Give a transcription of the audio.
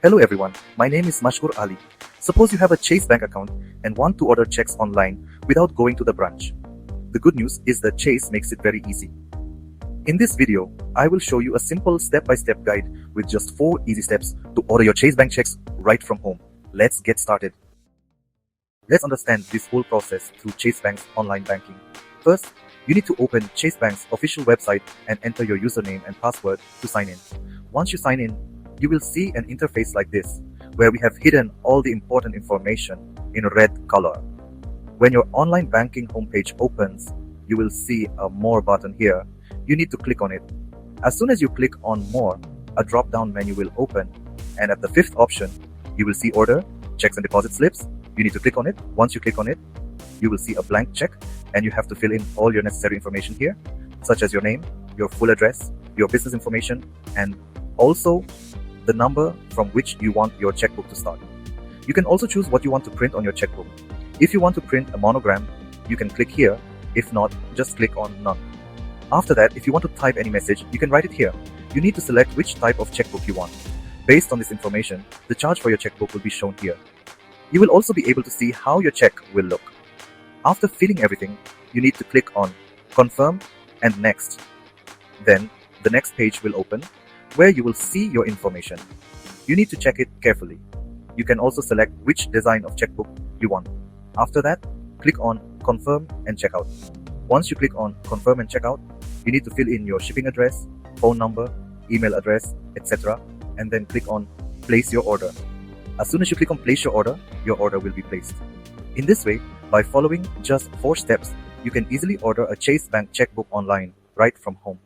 Hello everyone, my name is Mashkur Ali. Suppose you have a Chase bank account and want to order checks online without going to the branch. The good news is that Chase makes it very easy. In this video, I will show you a simple step-by-step guide with just 4 easy steps to order your Chase bank checks right from home. Let's get started. Let's understand this whole process through Chase Bank's online banking. First, you need to open Chase Bank's official website and enter your username and password to sign in. Once you sign in, you will see an interface like this, where we have hidden all the important information in red color. When your online banking homepage opens, you will see a More button here. You need to click on it. As soon as you click on More, a drop-down menu will open, and at the 5th option, you will see Order, Checks and Deposit Slips. You need to click on it. Once you click on it, you will see a blank check, and you have to fill in all your necessary information here, such as your name, your full address, your business information, and also the number from which you want your checkbook to start. You can also choose what you want to print on your checkbook. If you want to print a monogram, you can click here. If not, just click on None. After that, if you want to type any message, you can write it here. You need to select which type of checkbook you want. Based on this information, the charge for your checkbook will be shown here. You will also be able to see how your check will look. After filling everything, you need to click on Confirm and Next. Then, the next page will open, where you will see your information. You need to check it carefully. You can also select which design of checkbook you want. After that, click on Confirm and Checkout. Once you click on Confirm and Checkout, you need to fill in your shipping address, phone number, email address, etc. and then click on Place Your Order. As soon as you click on Place Your order will be placed. In this way, by following just 4 steps, you can easily order a Chase Bank checkbook online right from home.